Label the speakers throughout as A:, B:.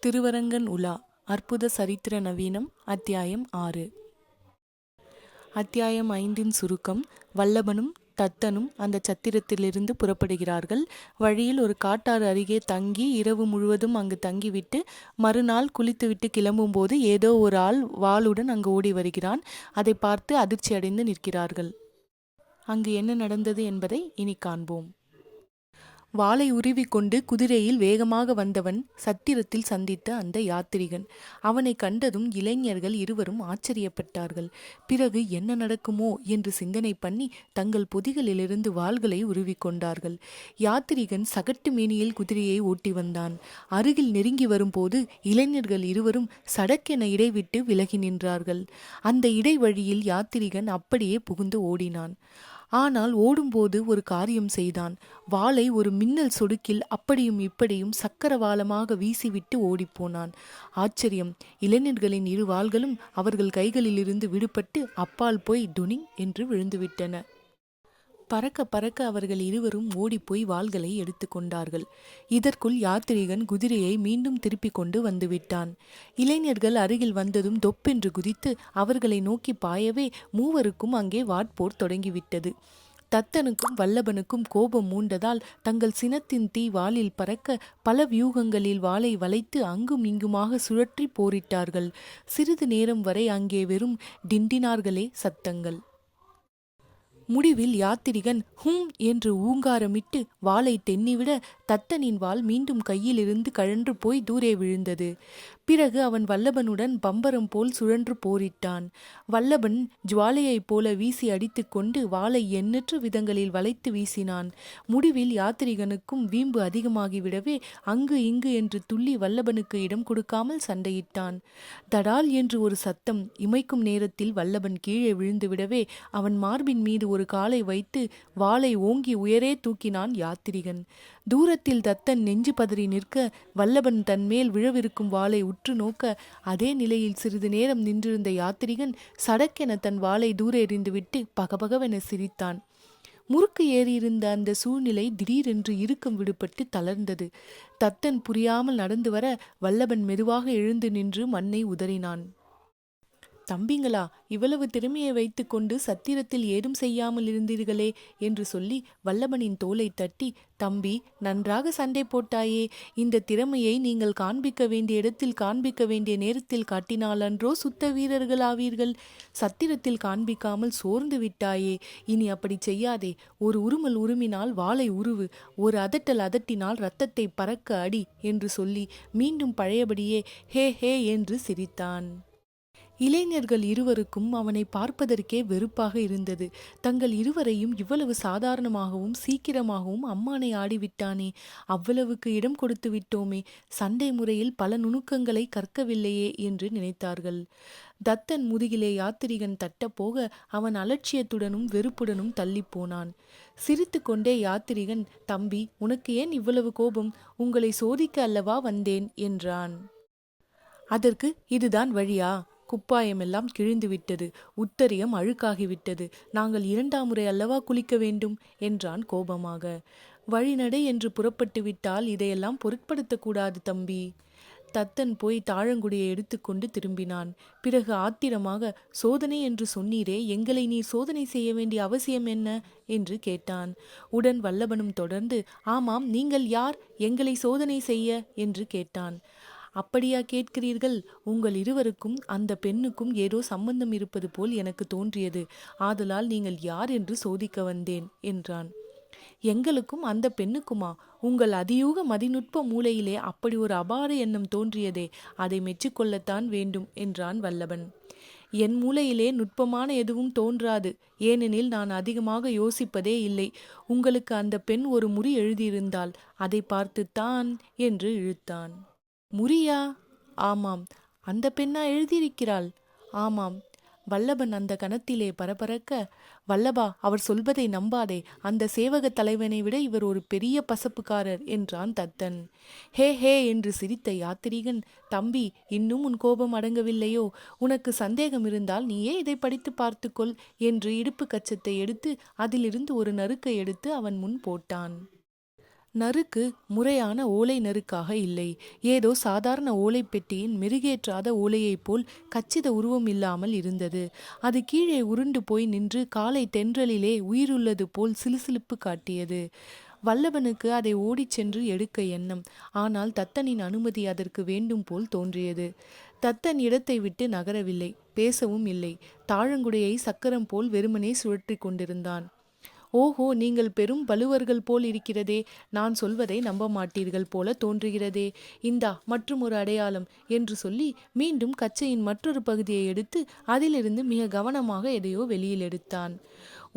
A: திருவரங்கன் உலா அற்புத சரித்திர நவீனம் அத்தியாயம் 6. அத்தியாயம் 5 சுருக்கம். வல்லபனும் தத்தனும் அந்த சத்திரத்திலிருந்து புறப்படுகிறார்கள். வழியில் ஒரு காட்டாறு அருகே தங்கி இரவு முழுவதும் அங்கு தங்கிவிட்டு மறுநாள் குளித்துவிட்டு கிளம்பும்போது ஏதோ ஒரு ஆள் வாளுடன் அங்கு ஓடி வருகிறான். அதை பார்த்து அதிர்ச்சி அடைந்து நிற்கிறார்கள். அங்கு என்ன நடந்தது என்பதை இனி காண்போம். வாளை உருவிக்கொண்டு குதிரையில் வேகமாக வந்தவன் சத்திரத்தில் சந்தித்த அந்த யாத்திரிகன். அவனை கண்டதும் இளைஞர்கள் இருவரும் ஆச்சரியப்பட்டார்கள். பிறகு என்ன நடக்குமோ என்று சிந்தனை பண்ணி தங்கள் பொதிகளிலிருந்து வாள்களை உருவிக்கொண்டார்கள். யாத்திரிகன் சகட்டு மேனியில் குதிரையை ஓட்டி வந்தான். அருகில் நெருங்கி வரும்போது இளைஞர்கள் இருவரும் சடக்கென இடைவிட்டு விலகி நின்றார்கள். அந்த இடைவழியில் யாத்திரிகன் அப்படியே புகுந்து ஓடினான். ஆனால் ஓடும்போது ஒரு காரியம் செய்தான். வாளை ஒரு மின்னல் சொடுக்கில் அப்படியும் இப்படியும் சக்கரவாளமாக வீசிவிட்டு ஓடிப்போனான். ஆச்சரியம்! இளைஞர்களின் இரு வாள்களும் அவர்கள் கைகளிலிருந்து விடுபட்டு அப்பால் போய் டுனிங் என்று விழுந்துவிட்டன. பறக்க பறக்க அவர்கள் இருவரும் ஓடிப்போய் வாள்களை எடுத்து கொண்டார்கள். இதற்குள் யாத்திரிகன் குதிரையை மீண்டும் திருப்பி கொண்டு வந்துவிட்டான். இளைஞர்கள் அருகில் வந்ததும் தொப்பென்று குதித்து அவர்களை நோக்கி பாயவே மூவருக்கும் அங்கே வாட்போர் தொடங்கிவிட்டது. தத்தனுக்கும் வல்லபனுக்கும் கோபம் மூண்டதால் தங்கள் சினத்தின் தீ வாளில் பறக்க பல வியூகங்களில் வாளை வளைத்து அங்கும் இங்குமாக சுழற்றி போரிட்டார்கள். சிறிது நேரம் வரை அங்கே வெறும் டிண்டினார்களே சத்தங்கள். முடிவில் யாத்திரிகன் ஹூம் என்று ஊங்காரமிட்டு வாளை தென்னிவிட தத்தனின் வாள் மீண்டும் கையிலிருந்து கழன்று போய் தூரே விழுந்தது. பிறகு அவன் வல்லபனுடன் பம்பரம் போல் சுழன்று போரிட்டான். வல்லபன் ஜுவாலையைப் போல வீசி அடித்து கொண்டு வாளை எண்ணற்ற விதங்களில் வளைத்து வீசினான். முடிவில் யாத்திரிகனுக்கும் வீம்பு அதிகமாகிவிடவே அங்கு இங்கு என்று துள்ளி வல்லபனுக்கு இடம் கொடுக்காமல் சண்டையிட்டான். தடால் என்று ஒரு சத்தம். இமைக்கும் நேரத்தில் வல்லபன் கீழே விழுந்துவிடவே அவன் மார்பின் மீது ஒரு காலை வைத்து வாளை ஓங்கி உயரே தூக்கினான் யாத்திரிகன். தூரத்தில் தத்தன் நெஞ்சு பதறி நிற்க வல்லபன் தன்மேல் விழவிருக்கும் வாளை உற்று நோக்க அதே நிலையில் சிறிது நேரம் நின்றிருந்த யாத்திரிகன் சடக்கென தன் வாளை தூர எறிந்துவிட்டு பகபகவென சிரித்தான். முறுக்கு ஏறியிருந்த அந்த சூழ்நிலை திடீரென்று இறுக்கம் விடுபட்டு தளர்ந்தது. தத்தன் புரியாமல் நடந்து வர வல்லபன் மெதுவாக எழுந்து நின்று மண்ணை உதறினான். தம்பிங்களா, இவ்வளவு திறமையை வைத்து கொண்டு சத்திரத்தில் ஏதும் செய்யாமல் இருந்தீர்களே என்று சொல்லி வல்லபனின் தோலை தட்டி, தம்பி, நன்றாக சண்டை போட்டாயே. இந்த திறமையை நீங்கள் காண்பிக்க வேண்டிய இடத்தில் காண்பிக்க வேண்டிய நேரத்தில் காட்டினாலன்றோ சுத்த வீரர்கள் ஆவீர்கள். சத்திரத்தில் காண்பிக்காமல் சோர்ந்து விட்டாயே. இனி அப்படி செய்யாதே. ஒரு உருமல் உருமினால் வாளை உருவு, ஒரு அதட்டல் அதட்டினால் இரத்தத்தை பறக்க அடி என்று சொல்லி மீண்டும் பழையபடியே ஹே ஹே என்று சிரித்தான். இளைஞர்கள் இருவருக்கும் அவனை பார்ப்பதற்கே வெறுப்பாக இருந்தது. தங்கள் இருவரையும் இவ்வளவு சாதாரணமாகவும் சீக்கிரமாகவும் அம்மானை ஆடிவிட்டானே, அவ்வளவுக்கு இடம் கொடுத்து விட்டோமே, சண்டை முறையில் பல நுணுக்கங்களை கற்கவில்லையே என்று நினைத்தார்கள். தத்தன் முதுகிலே யாத்திரிகன் தட்டப்போக அவன் அலட்சியத்துடனும் வெறுப்புடனும் தள்ளிப்போனான். சிரித்து கொண்டே யாத்திரிகன், தம்பி, உனக்கு ஏன் இவ்வளவு கோபம்? உங்களை சோதிக்க அல்லவா வந்தேன் என்றான். அதற்கு இதுதான் வழியா? குப்பாயமெல்லாம் கிழிந்துவிட்டது, உத்தரியம் அழுக்காகிவிட்டது, நாங்கள் 2ஆம் முறை அல்லவா குளிக்க வேண்டும் என்றான் கோபமாக. வழிநடை என்று புறப்பட்டு விட்டால் இதையெல்லாம் பொருட்படுத்தக்கூடாது தம்பி. தத்தன் போய் தாழங்குடியை எடுத்துக்கொண்டு திரும்பினான். பிறகு ஆத்திரமாக, சோதனை என்று சொன்னீரே, எங்களை நீர் சோதனை செய்ய வேண்டிய அவசியம் என்ன என்று கேட்டான். உடன் வல்லபனும் தொடர்ந்து, ஆமாம், நீங்கள் யார் எங்களை சோதனை செய்ய என்று கேட்டான். அப்படியா கேட்கிறீர்கள்? உங்கள் இருவருக்கும் அந்த பெண்ணுக்கும் ஏதோ சம்பந்தம் இருப்பது போல் எனக்கு தோன்றியது. ஆதலால் நீங்கள் யார் என்று சோதிக்க வந்தேன் என்றான். எங்களுக்கும் அந்த பெண்ணுக்குமா? உங்கள் அதியூக மதிநுட்ப மூளையிலே அப்படி ஒரு அபார எண்ணம் தோன்றியதே, அதை மெச்சிக்கொள்ளத்தான் வேண்டும் என்றான் வல்லபன். என் மூளையிலே நுட்பமான எதுவும் தோன்றாது. ஏனெனில் நான் அதிகமாக யோசிப்பதே இல்லை. உங்களுக்கு அந்த பெண் ஒரு முறி எழுதியிருந்தாள், அதை பார்த்துத்தான் என்று இழுத்தான். முறியா? ஆமாம். அந்த பெண்ணா எழுதியிருக்கிறாள்? ஆமாம். வல்லபன் அந்த கணத்திலே பரபரக்க, வல்லபா, அவர் சொல்வதை நம்பாதே. அந்த சேவக தலைவனை விட இவர் ஒரு பெரிய பசப்புக்காரர் என்றான் தத்தன். ஹே ஹே என்று சிரித்த யாத்திரிகன், தம்பி, இன்னும் உன் கோபம் அடங்கவில்லையோ? உனக்கு சந்தேகம் இருந்தால் நீயே இதை படித்து பார்த்துக்கொள் என்று இடுப்பு கச்சத்தை எடுத்து அதிலிருந்து ஒரு நறுக்கை எடுத்து அவன் முன் போட்டான். நறுக்கு முறையான ஓலை நறுக்காக இல்லை. ஏதோ சாதாரண ஓலை பெட்டியின் மெருகேற்றாத ஓலையைப் போல் கச்சித உருவம் இல்லாமல் இருந்தது. அது கீழே உருண்டு போய் நின்று காலை தென்றலிலே உயிருள்ளது போல் சிலுசிலுப்பு காட்டியது. வல்லவனுக்கு அதை ஓடிச் சென்று எடுக்க எண்ணம். ஆனால் தத்தனின் அனுமதி அதற்கு வேண்டும் போல் தோன்றியது. தத்தன் இடத்தை விட்டு நகரவில்லை, பேசவும் இல்லை. தாழங்குடையை சக்கரம் போல் வெறுமனே சுழற்றி கொண்டிருந்தான். ஓஹோ, நீங்கள் பெரும் வலுவர்கள் போல் இருக்கிறதே. நான் சொல்வதை நம்ப மாட்டீர்கள் போல தோன்றுகிறதே. இந்தா மற்றும் ஒரு அடையாளம் என்று சொல்லி மீண்டும் கச்சையின் மற்றொரு பகுதியை எடுத்து அதிலிருந்து மிக கவனமாக எதையோ வெளியில் எடுத்தான்.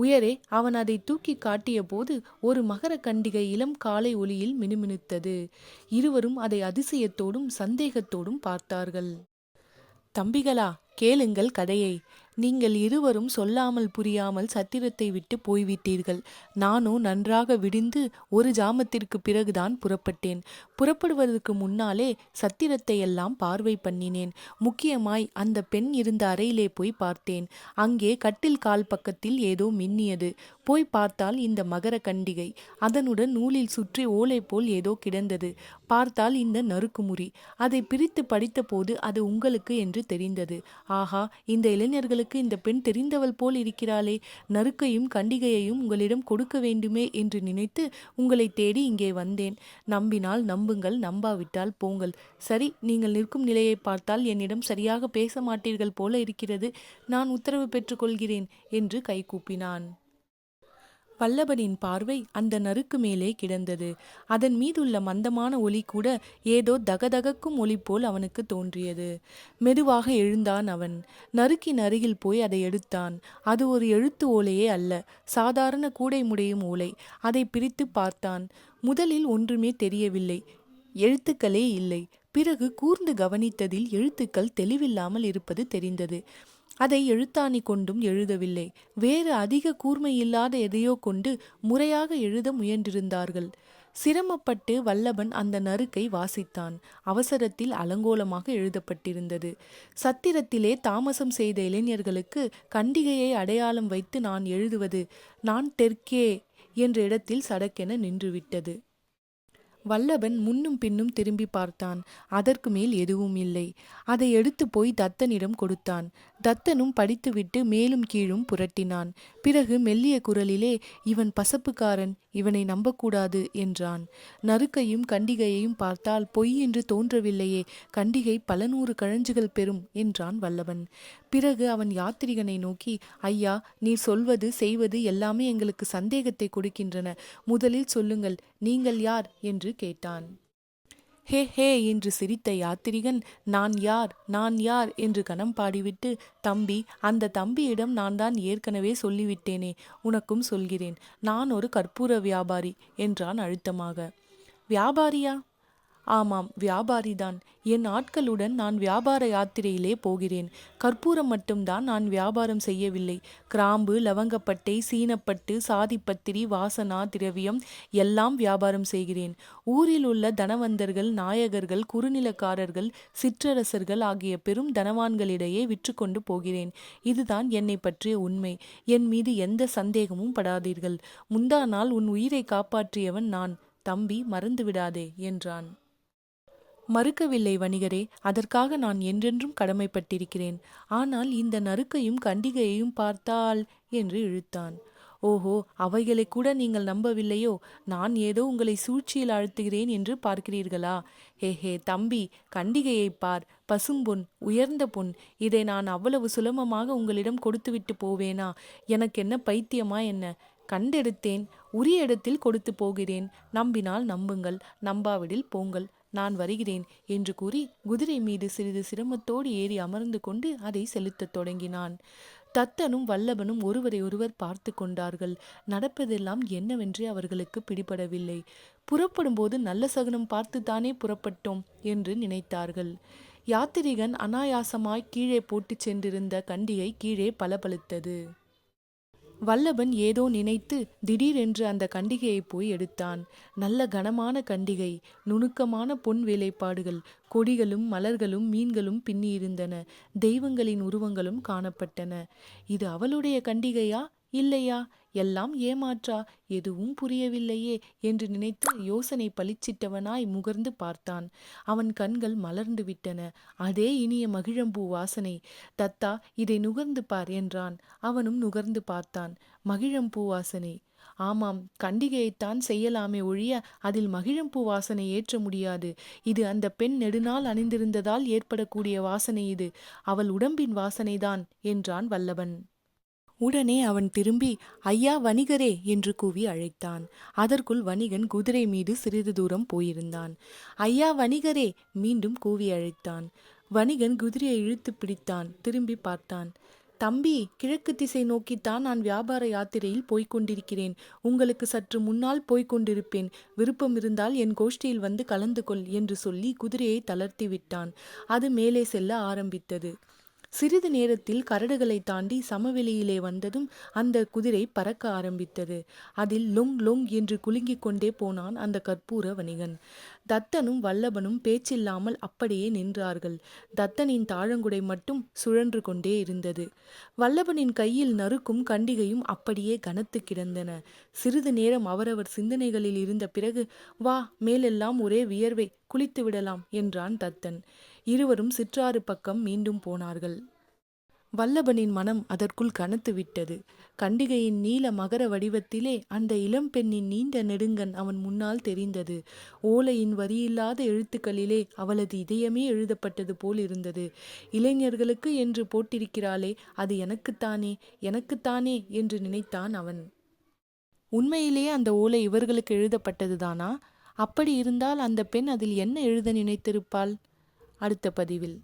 A: உயரே அவன் அதை தூக்கி காட்டிய போது ஒரு மகர கண்டிகை இளம் காலை ஒளியில் மினுமினுத்தது. இருவரும் அதை அதிசயத்தோடும் சந்தேகத்தோடும் பார்த்தார்கள். தம்பிகளா, கேளுங்கள் கதையை. நீங்கள் இருவரும் சொல்லாமல் புரியாமல் சத்திரத்தை விட்டு போய்விட்டீர்கள். நானோ நன்றாக விடிந்து ஒரு ஜாமத்திற்கு பிறகுதான் புறப்பட்டேன். புறப்படுவதற்கு முன்னாலே சத்திரத்தை எல்லாம் பார்வை பண்ணினேன். முக்கியமாய் அந்த பெண் இருந்த அறையிலே போய் பார்த்தேன். அங்கே கட்டில் கால் பக்கத்தில் ஏதோ மின்னியது. போய் பார்த்தால் இந்த மகர கண்டிகை. அதனுடன் நூலில் சுற்றி ஓலை போல் ஏதோ கிடந்தது. பார்த்தால் இந்த நறுக்குமுறி. அதை பிரித்து படித்தபோது அது உங்களுக்கு என்று தெரிந்தது. ஆஹா, இந்த இளைஞர்களுக்கு இந்த பெண் தெரிந்தவள் போல் இருக்கிறாளே. நறுக்கையும் கண்டிகையையும் உங்களிடம் கொடுக்க வேண்டுமே என்று நினைத்து உங்களை தேடி இங்கே வந்தேன். நம்பினால் நம்புங்கள், நம்பாவிட்டால் போங்கள். சரி, நீங்கள் நிற்கும் நிலையை பார்த்தால் என்னிடம் சரியாக பேச மாட்டீர்கள் போல இருக்கிறது. நான் உத்தரவு பெற்றுக்கொள்கிறேன் என்று கை கூப்பினான். வல்லபனின் பார்வை அந்த நறுக்கு மேலே கிடந்தது. அதன் மீதுள்ள மந்தமான ஒளி கூட ஏதோ தகதகக்கும் ஒளி போல் அவனுக்கு தோன்றியது. மெதுவாக எழுந்தான் அவன். நறுக்கின் அருகில் போய் அதை எடுத்தான். அது ஒரு எழுத்து ஓலையே அல்ல, சாதாரண கூடை முடையும் ஓலை. அதை பிரித்து பார்த்தான். முதலில் ஒன்றுமே தெரியவில்லை, எழுத்துக்களே இல்லை. பிறகு கூர்ந்து கவனித்ததில் எழுத்துக்கள் தெளிவில்லாமல் இருப்பது தெரிந்தது. அதை எழுத்தாணி கொண்டும் எழுதவில்லை, வேறு அதிக கூர்மையில்லாத எதையோ கொண்டு முறையாக எழுத முயன்றிருந்தார்கள். சிரமப்பட்டு வல்லபன் அந்த நறுக்கை வாசித்தான். அவசரத்தில் அலங்கோலமாக எழுதப்பட்டிருந்தது. சத்திரத்திலே தாமசம் செய்த இளைஞர்களுக்கு கண்டிகையை அடையாளம் வைத்து நான் எழுதுவது. நான் தெற்கே என்ற இடத்தில் சடக்கென நின்றுவிட்டது. வல்லபன் முன்னும் பின்னும் திரும்பி பார்த்தான். அதற்கு மேல் எதுவும் இல்லை. அதை எடுத்து போய் தத்தனிடம் கொடுத்தான். தத்தனும் படித்துவிட்டு மேலும் கீழும் புரட்டினான். பிறகு மெல்லிய குரலிலே, இவன் பசப்புக்காரன், இவனை நம்பக்கூடாது என்றான். நறுக்கையும் கண்டிகையையும் பார்த்தால் பொய் என்று தோன்றவில்லையே. கண்டிகை பல 100 கழஞ்சுகள் பெறும் என்றான் வல்லவன். பிறகு அவன் யாத்திரிகனை நோக்கி, ஐயா, நீர் சொல்வது செய்வது எல்லாமே எங்களுக்கு சந்தேகத்தை கொடுக்கின்றன. முதலில் சொல்லுங்கள், நீங்கள் யார் என்று கேட்டான். ஹே ஹே என்று சிரித்த யாத்திரிகன், நான் யார் நான் யார் என்று கணம் பாடிவிட்டு, தம்பி, அந்த தம்பியிடம் நான் தான் ஏற்கனவே சொல்லிவிட்டேனே, உனக்கும் சொல்கிறேன். நான் ஒரு கற்பூர வியாபாரி என்றான் அழுத்தமாக. வியாபாரியா? ஆமாம், வியாபாரிதான். என் ஆட்களுடன் நான் வியாபார யாத்திரையிலே போகிறேன். கற்பூரம் மட்டும்தான் நான் வியாபாரம் செய்யவில்லை. கிராம்பு, லவங்கப்பட்டை, சீனப்பட்டு, சாதிப்பத்திரி, வாசனா திரவியம் எல்லாம் வியாபாரம் செய்கிறேன். ஊரில் உள்ள தனவந்தர்கள், நாயகர்கள், குறுநிலக்காரர்கள், சிற்றரசர்கள் ஆகிய பெரும் தனவான்களிடையே விற்று கொண்டு போகிறேன். இதுதான் என்னை பற்றிய உண்மை. என் மீது எந்த சந்தேகமும் படாதீர்கள். முந்தா நாள் உன் உயிரை காப்பாற்றியவன் நான். தம்பி, மறந்துவிடாதே என்றான். மறுக்கவில்லை வணிகரே, அதற்காக நான் என்றென்றும் கடமைப்பட்டிருக்கிறேன். ஆனால் இந்த நறுக்கையும் கண்டிகையையும் பார்த்தால் என்று இழுத்தான். ஓஹோ, அவைகளை கூட நீங்கள் நம்பவில்லையோ? நான் ஏதோ உங்களை சூழ்ச்சியில் ஆழ்த்துகிறேன் என்று பார்க்கிறீர்களா? ஹே தம்பி, கண்டிகையை பார், பசும்பொன், உயர்ந்த பொன். இதை நான் அவ்வளவு சுலபமாக உங்களிடம் கொடுத்துவிட்டு போவேனா? எனக்கு என்ன பைத்தியமா என்ன? கண்டெடுத்தேன், உரிய இடத்தில் கொடுத்து போகிறேன். நம்பினால் நம்புங்கள், நம்பாவிடில் போங்கள். நான் வருகிறேன் என்று கூறி குதிரை மீது சிறிது சிரமத்தோடு ஏறி அமர்ந்து கொண்டு அதை செலுத்தத் தொடங்கினான். தத்தனும் வல்லபனும் ஒருவரை ஒருவர் பார்த்து கொண்டார்கள். நடப்பதெல்லாம் என்னவென்றே அவர்களுக்கு பிடிபடவில்லை. புறப்படும்போது நல்ல சகுனம் பார்த்துத்தானே புறப்பட்டோம் என்று நினைத்தார்கள். யாத்திரிகன் அனாயாசமாய் கீழே போட்டு சென்றிருந்த கண்டிகை கீழே பலபலித்தது. வல்லபன் ஏதோ நினைத்து திடீரென்று அந்த கண்டிகையை போய் எடுத்தான். நல்ல கனமான கண்டிகை, நுணுக்கமான பொன் வேலைப்பாடுகள், கொடிகளும் மலர்களும் மீன்களும் பின்னியிருந்தன. தெய்வங்களின் உருவங்களும் காணப்பட்டன. இது அவளுடைய கண்டிகையா இல்லையா எல்லாம் ஏமாற்றா, எதுவும் புரியவில்லையே என்று நினைத்து யோசனை பளிச்சிட்டவனாய் முகர்ந்து பார்த்தான். அவன் கண்கள் மலர்ந்து விட்டன. அதே இனிய மகிழம்பூ வாசனை. தத்தா, இதை நுகர்ந்து பார் என்றான். அவனும் நுகர்ந்து பார்த்தான். மகிழம்பூ வாசனை. ஆமாம், கண்டிகையைத்தான் செய்யலாமே ஒழிய அதில் மகிழம்பூ வாசனை ஏற்ற முடியாது. இது அந்த பெண் நெடுநாள் அணிந்திருந்ததால் ஏற்படக்கூடிய வாசனை. இது அவள் உடம்பின் வாசனைதான் என்றான் வல்லவன். உடனே அவன் திரும்பி, ஐயா வணிகரே என்று கூவி அழைத்தான். அதற்குள் வணிகன் குதிரை மீது சிறிது தூரம் போயிருந்தான். ஐயா வணிகரே மீண்டும் கூவி அழைத்தான். வணிகன் குதிரையை இழுத்து பிடித்தான். திரும்பி பார்த்தான். தம்பி, கிழக்கு திசை நோக்கித்தான் நான் வியாபார யாத்திரையில் போய்க் கொண்டிருக்கிறேன். உங்களுக்கு சற்று முன்னால் போய்க் கொண்டிருப்பேன். விருப்பம் இருந்தால் என் கோஷ்டியில் வந்து கலந்து கொள் என்று சொல்லி குதிரையை தளர்த்தி விட்டான். அது மேலே செல்ல ஆரம்பித்தது. சிறிது நேரத்தில் கரடுகளை தாண்டி சமவெளியிலே வந்ததும் அந்த குதிரை பறக்க ஆரம்பித்தது. அதில் லொங் லொங் என்று குலுங்கிக் கொண்டே போனான் அந்த கற்பூர வணிகன். தத்தனும் வல்லபனும் பேச்சில்லாமல் அப்படியே நின்றார்கள். தத்தனின் தாழங்குடை மட்டும் சுழன்று கொண்டே இருந்தது. வல்லபனின் கையில் நறுக்கும் கண்டிகையும் அப்படியே கனத்து கிடந்தன. சிறிது நேரம் அவரவர் சிந்தனைகளில் இருந்த பிறகு, வா, மேலெல்லாம் ஒரே வியர்வை, குளித்து விடலாம் என்றான் தத்தன். இருவரும் சிற்றாறு பக்கம் மீண்டும் போனார்கள். வல்லபனின் மனம் அதற்குள் கனத்து விட்டது. கண்டிகையின் நீல மகர வடிவத்திலே அந்த இளம்பெண்ணின் நீண்ட நெடுங்கன் அவன் முன்னால் தெரிந்தது. ஓலையின் வரியில்லாத எழுத்துக்களிலே அவளது இதயமே எழுதப்பட்டது போல் இருந்தது. இளைஞர்களுக்கு என்று போட்டிருக்கிறாளே, அது எனக்குத்தானே, எனக்குத்தானே என்று நினைத்தான் அவன். உண்மையிலேயே அந்த ஓலை இவர்களுக்கு எழுதப்பட்டதுதானா? அப்படி இருந்தால் அந்த பெண் அதில் என்ன எழுத நினைத்திருப்பாள்? அடுத்த பதிவில்.